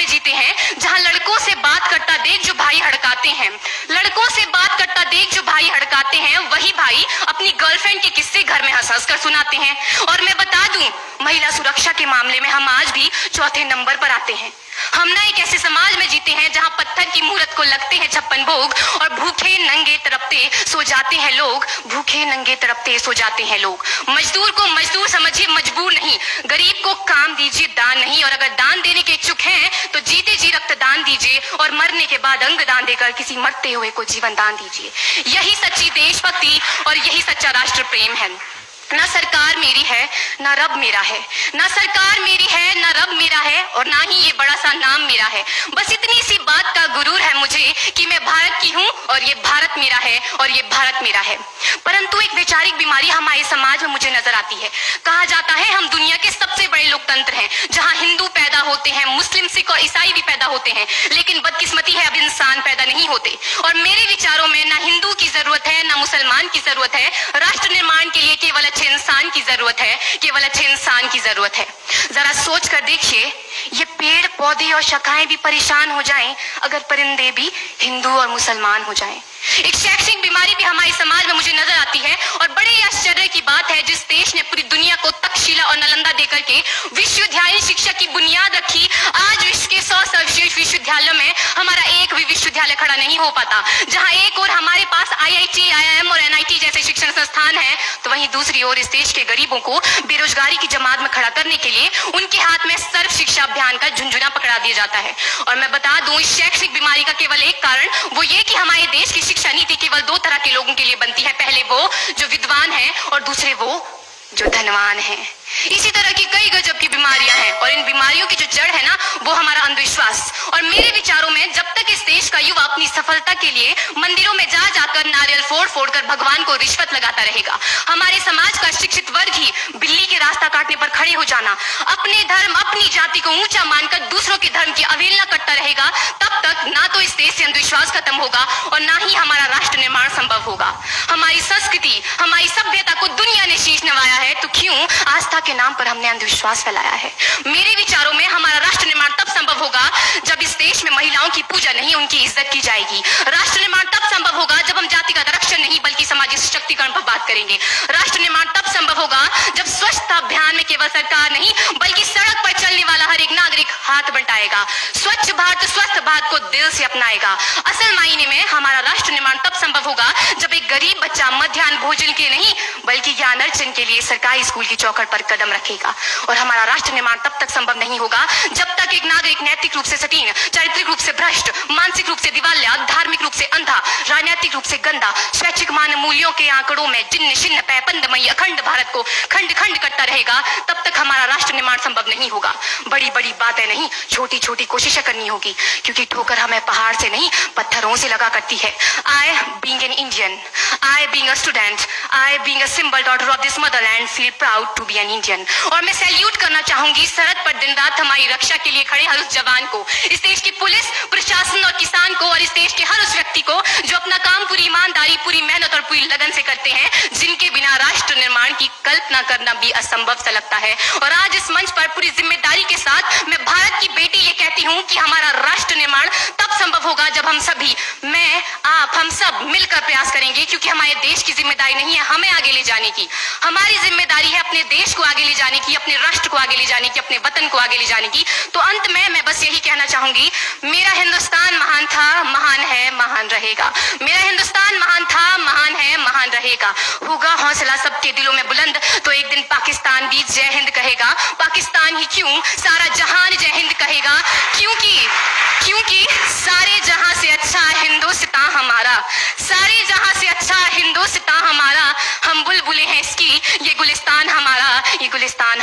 में जीते हैं जहां लड़कों से बात करता देख जो भाई हड़काते हैं, लड़कों से बात करता देख जो भाई हड़काते हैं, वही भाई अपनी गर्लफ्रेंड के किस्से घर में हंस हंस कर सुनाते हैं। और मैं बता दूं, महिला सुरक्षा के मामले में हम आज भी चौथे नंबर पर आते हैं। हम ना एक ऐसे समाज में जीते हैं जहां पत्थर की मूरत को लगते हैं 56 भोग और भूखे नंगे तड़पते सो जाते हैं लोग, भूखे नंगे तड़पते सो जाते हैं लोग। मजदूर को मजदूर समझिए, मजबूर नहीं। गरीब को काम दीजिए, दान नहीं। और अगर दान देने के इच्छुक हैं तो जीते जी रक्तदान दीजिए और मरने के बाद अंग दान देकर किसी मरते हुए को जीवन दान दीजिए। यही सच्ची देशभक्ति और यही सच्चा राष्ट्र प्रेम है। ना सरकार मेरी है ना रब मेरा है, ना सरकार मेरी है ना रब मेरा है, और ना ही ये बड़ा सा नाम मेरा है। बस इतनी सी बात का गुरूर है मुझे कि मैं भारत की हूँ और ये भारत मेरा है और ये भारत मेरा है। परंतु एक वैचारिक बीमारी हमारे समाज में मुझे नजर आती है। कहा जाता है हम दुनिया के सबसे बड़े लोकतंत्र हैं, जहां हिंदू पैदा होते हैं, मुस्लिम, सिख और ईसाई भी पैदा होते हैं, लेकिन बदकिस्मती है अब इंसान पैदा नहीं होते। और मेरे विचारों में ना हिंदू की जरूरत है ना मुसलमान की जरूरत है। राष्ट्र निर्माण के लिए केवल अच्छे इंसान की जरूरत है, केवल अच्छे इंसान की जरूरत है। जरा सोच कर देखिए, ये पेड़ पौधे और शाखाएं भी परेशान हो जाएं अगर परिंदे भी हिंदू और मुसलमान हो जाएं। एक शैक्षणिक बीमारी भी हमारे समाज में मुझे नजर आती है और बड़े आश्चर्य की बात है, जिस देश ने पूरी दुनिया को तक्षशिला और नालंदा देकर के विश्वविद्यालय शिक्षा की बुनियाद रखी, आज विश्व के 100 सर्वश्रेष्ठ विश्वविद्यालयों में हमारा एक भी विश्वविद्यालय खड़ा नहीं हो पाता। जहां एक और हमारे पास IIT, IIM और NIT जैसे शिक्षण संस्थान है, तो वहीं दूसरी ओर इस देश के गरीबों को बेरोजगारी की जमात में खड़ा करने के लिए उनके हाथ में सर्व शिक्षा अभियान का झुंझुना पकड़ा दिया जाता है। और मैं बता दूं, इस शैक्षणिक बीमारी का केवल एक कारण वो ये कि हमारे देश की शिक्षा नीति केवल 2 तरह के लोगों के लिए बनती है। पहले वो जो विद्वान हैं और दूसरे वो जो धनवान हैं। इसी तरह की कई गजब की बीमारियां हैं और इन बीमारियों की जो जड़ है ना, वो हमारा अंधविश्वास। और मेरे विचारों में जब तक इस देश का युवा अपनी सफलता के लिए मंदिरों में जा जाकर नारियल फोड़ फोड़ कर भगवान को रिश्वत लगाता रहेगा, हमारे समाज का शिक्षित वर्ग ही बिल्ली के रास्ता काटने पर खड़े हो जाना, अपने धर्म अपनी जाति को ऊंचा मानकर दूसरों के धर्म की अवहेलना करता रहेगा, तब तक ना तो इस देश से अंधविश्वास खत्म होगा और ना ही हमारा राष्ट्र निर्माण संभव होगा। हमारी संस्कृति, हमारी सभ्यता को दुनिया ने शीश नवाया है, तो क्यों आस्था के नाम पर हमने अंधविश्वास फैलाया है? मेरे विचारों में हमारा राष्ट्र निर्माण तब संभव होगा जब इस देश में महिलाओं की पूजा नहीं, उनकी इज्जत की जाएगी। राष्ट्र निर्माण तब संभव होगा जब हम जातिगत आरक्षण नहीं बल्कि सामाजिक सशक्तिकरण पर बात करेंगे। राष्ट्र निर्माण तब संभव होगा जब स्वच्छता अभियान में केवल सरकार नहीं बल्कि सड़क पर चलने वाला हर एक नागरिक हाथ बंटाएगा, स्वच्छ भारत स्वस्थ भारत को दिल से अपनाएगा। असल मायने में हमारा राष्ट्र निर्माण तब संभव होगा जब एक गरीब बच्चा मध्याह्न भोजन के नहीं बल्कि ज्ञान अर्जन के लिए सरकारी स्कूल की चौखट पर कदम रखेगा। और हमारा राष्ट्र निर्माण तब तक संभव नहीं होगा जब तक एक नागरिक नैतिक रूप से सटीन, चारित्रिक रूप से भ्रष्ट, मानसिक रूप से दिवालिया, धार्मिक रूप से अंधा, राजनीतिक रूप से गंदा, स्वैच्छिक मानव मूल्यों के आंकड़ों में जिन्न शिन्न पैपंदमयी अखंड भारत को खंड खंड करता रहेगा, तब तक हमारा राष्ट्र निर्माण संभव नहीं होगा। बड़ी बड़ी बातें नहीं, छोटी छोटी कोशिशें करनी होगी, क्योंकि ठोकर हमें पहाड़ से नहीं पत्थरों से लगा करती है। I being an Indian, I being a student, I being a symbol daughter of this motherland feel proud to be an Indian। और मैं सैल्यूट करना चाहूंगी सरहद पर दिन रात हमारी रक्षा के लिए खड़े हर उस जवान को, इस देश की पुलिस, प्रशासन और किसान को, और इस देश के हर उस व्यक्ति को जो अपना काम पूरी ईमानदारी, पूरी मेहनत और पूरी लगन से करते हैं, जिनके बिना राष्ट्र निर्माण की कल्पना करना भी असंभव सा लगता है। और आज इस मंच पर पूरी जिम्मेदारी के साथ मैं भारत की बेटी ये कहती हूँ कि हमारा राष्ट्र निर्माण तब संभव होगा जब हम सभी, मैं, आप, हम सब मिलकर प्रयास करेंगे, क्योंकि हमारे देश की जिम्मेदारी नहीं है हमें आगे ले जाने की, हमारी जिम्मेदारी है अपने देश को आगे ले जाने की, अपने राष्ट्र को आगे ले जाने की, अपने वतन को आगे ले जाने की। तो अंत में मैं बस यही कहना चाहूंगी, मेरा हिंदुस्तान महान था, महान है, महान रहेगा। मेरा हिंदुस्तान महान था, महान है, महान रहेगा। होगा हौसला सबके दिलों में बुलंद तो एक दिन पाकिस्तान भी जय हिंद कहेगा। पाकिस्तान ही क्यों, सारा जहान जय हिंद कहेगा, क्योंकि सारे जहां से अच्छा हिंदुस्तान हमारा, सारे जहां से अच्छा हिंदुस्तान हमारा, हम बुलबुलें हैं इसकी, ये गुलिस्तान हमारा, ये गुलिस्तान